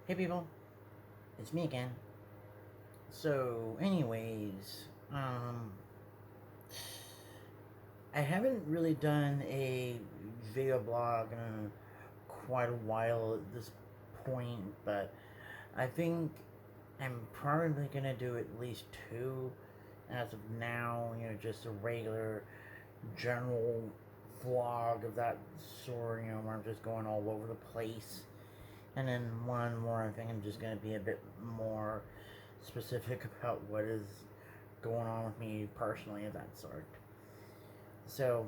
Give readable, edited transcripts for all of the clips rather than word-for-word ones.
Hey people, it's me again. So, anyways, I haven't really done a video blog in quite a while at this point, but I think I'm probably gonna do at least two as of now, just a regular general vlog of that sort, where I'm just going all over the place. And then one more, I think I'm just gonna be a bit more specific about what is going on with me personally of that sort. So,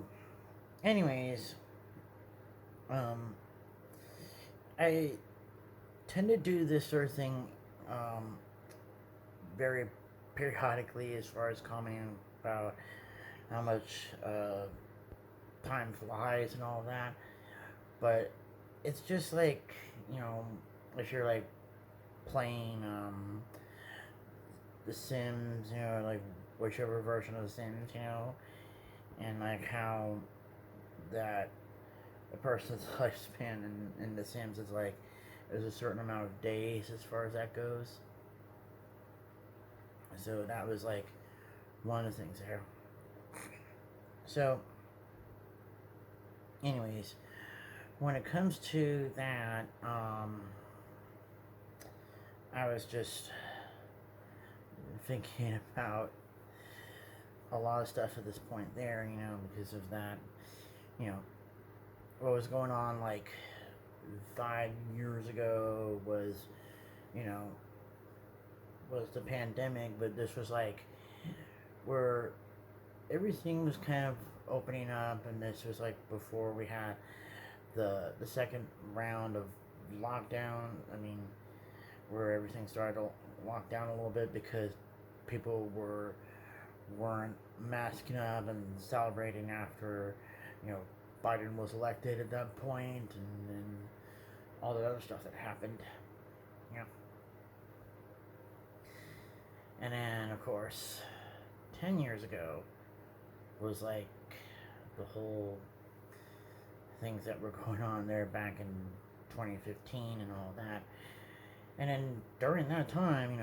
anyways, um, I tend to do this sort of thing um, very periodically as far as commenting about how much time flies and all that. But it's just like, if you're like playing The Sims, like whichever version of The Sims, and like how that a person's lifespan in The Sims is like there's a certain amount of days as far as that goes. So that was like one of the things there. So, anyways, when it comes to that, I was just thinking about a lot of stuff at this point there, because of that, you know, what was going on like 5 years ago was, you know, was the pandemic, but this was like where everything was kind of opening up, and this was like before we had the second round of lockdown. I mean, where everything started to lock down a little bit because people weren't masking up and celebrating after, you know, Biden was elected at that point, and all the other stuff that happened. Yeah. And then, of course, 10 years ago was like the whole things that were going on there back in 2015 and all that. And then during that time,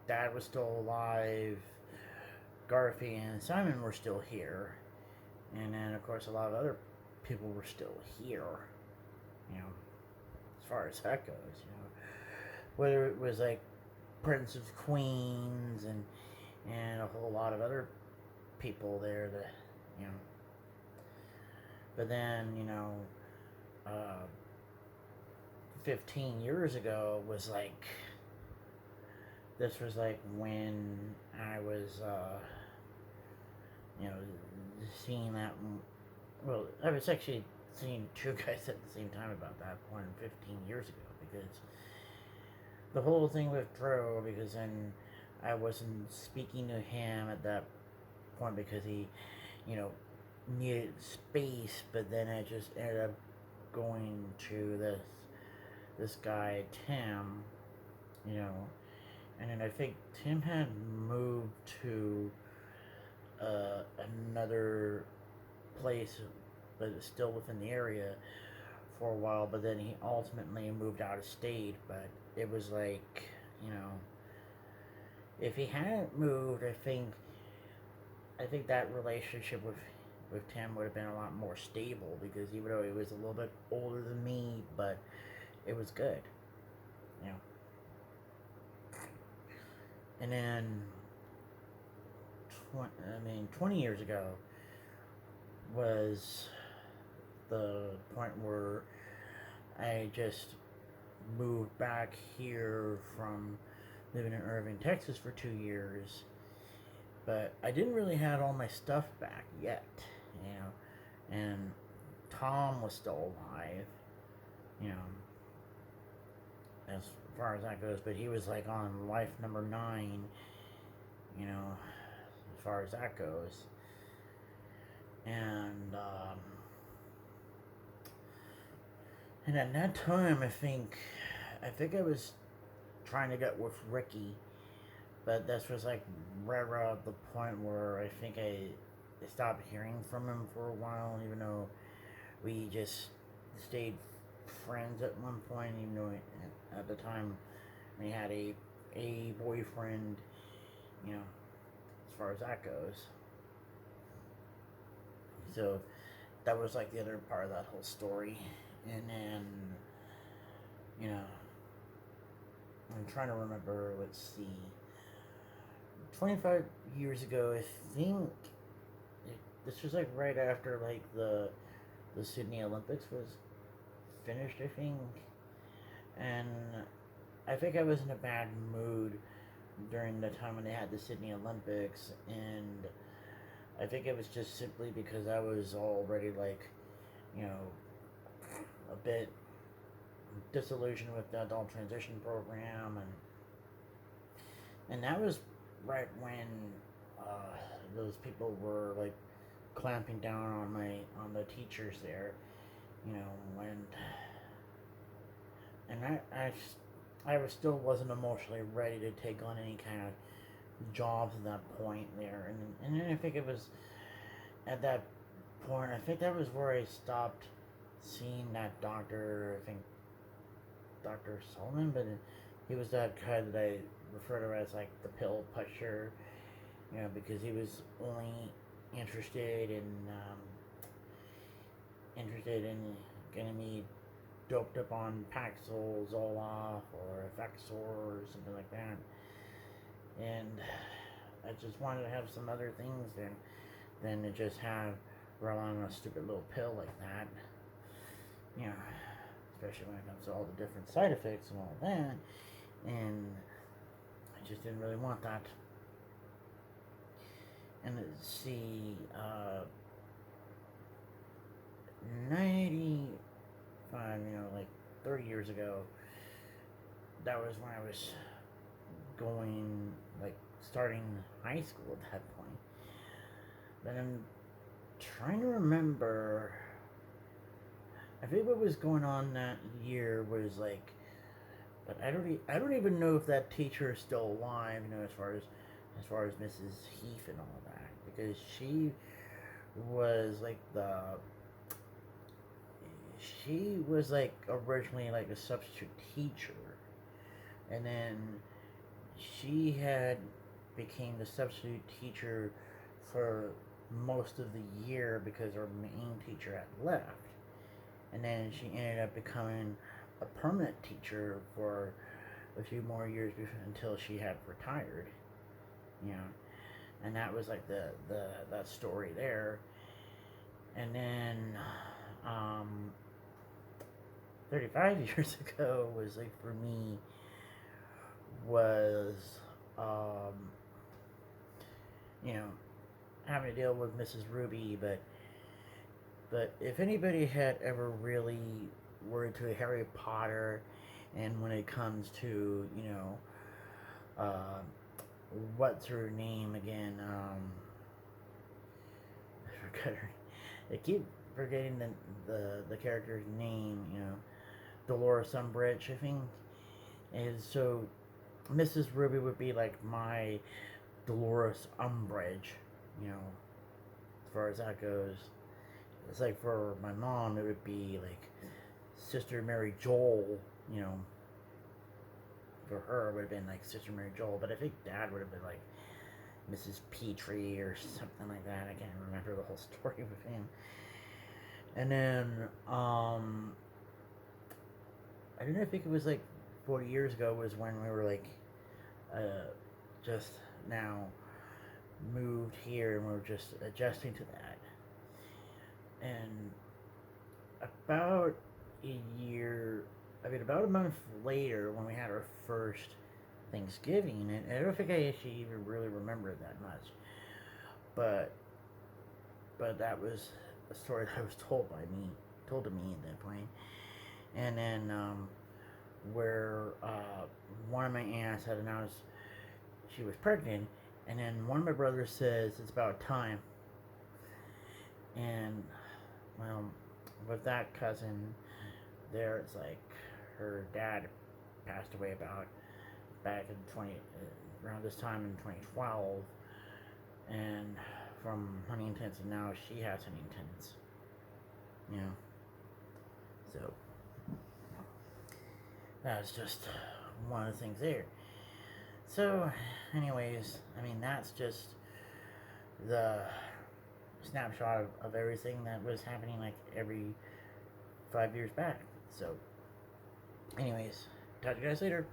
Dad was still alive, Garfy and Simon were still here, and then, of course, a lot of other people were still here, as far as that goes. Whether it was like Prince of Queens and a whole lot of other people there that, you know. But then, uh, 15 years ago was like, this was like when I was, seeing that. Well, I was actually seeing two guys at the same time about that point 15 years ago, because the whole thing with Drew, because then I wasn't speaking to him at that point because he, needed space, but then I just ended up going to this guy Tim, and then I think Tim had moved to another place, but it's still within the area for a while. But then he ultimately moved out of state. But it was like, if he hadn't moved, I think that relationship with Tim would have been a lot more stable, because even though he was a little bit older than me, but it was good, you know. And then, 20 years ago was the point where I just moved back here from living in Irving, Texas for 2 years, but I didn't really have all my stuff back yet, and Tom was still alive, you know, as far as that goes, but he was like on life number 9, as far as that goes. And at that time, I think I was trying to get with Ricky, but this was like right around the point where I think I stopped hearing from him for a while, even though we just stayed friends at one point, even though at the time we had a boyfriend, you know, as far as that goes. So that was like the other part of that whole story. And then, you know, I'm trying to remember, let's see, 25 years ago, I think, this was like right after like the Sydney Olympics was finished, I think. And I think I was in a bad mood during the time when they had the Sydney Olympics, and I think it was just simply because I was already like, you know, a bit disillusioned with the adult transition program, and that was right when those people were like clamping down on the teachers there, you know, I was still wasn't emotionally ready to take on any kind of jobs at that point there, and then I think it was at that point, I think that was where I stopped seeing that doctor. I think Dr. Solomon, but he was that guy that I refer to as like the pill pusher, you know, because he was only interested in interested in getting me doped up on Paxil, Zoloft, or Effexor, or something like that. And I just wanted to have some other things than to just have rely on a stupid little pill like that. You know, especially when it comes to all the different side effects and all that. And I just didn't really want that. And let's see, 95, you know, like 30 years ago, that was when I was going, like, starting high school at that point. But I'm trying to remember, I think what was going on that year was like, but I don't even know if that teacher is still alive, you know, as far as Mrs. Heath and all that, because was like the she was like originally like a substitute teacher, and then she had became the substitute teacher for most of the year because her main teacher had left, and then she ended up becoming a permanent teacher for a few more years until she had retired, you know, and that was like the that story there. And then 35 years ago was like for me was you know, having to deal with Mrs. Ruby, but if anybody had ever really were into Harry Potter, and when it comes to, you know, what's her name again? I forgot her. I keep forgetting the character's name. You know, Dolores Umbridge, I think. And so, Mrs. Ruby would be like my Dolores Umbridge. You know, as far as that goes. It's like for my mom, it would be like Sister Mary Joel. You know, for her it would have been like Sister Mary Joel, but I think Dad would have been like Mrs. Petrie or something like that. I can't remember the whole story with him. And then I don't know, I think it was like 40 years ago was when we were like just now moved here, and we were just adjusting to that. And about about a month later, when we had our first Thanksgiving, and I don't think I actually even really remember it that much, but that was a story that was told to me at that point. And then where one of my aunts had announced she was pregnant, and then one of my brothers says it's about time. And well, with that cousin there, it's like her dad passed away about back in around this time in 2012, and from Huntington's, and now she has Huntington's. You know, so that's just one of the things there. So, anyways, I mean, that's just the snapshot of everything that was happening like every 5 years back. So, anyways, talk to you guys later.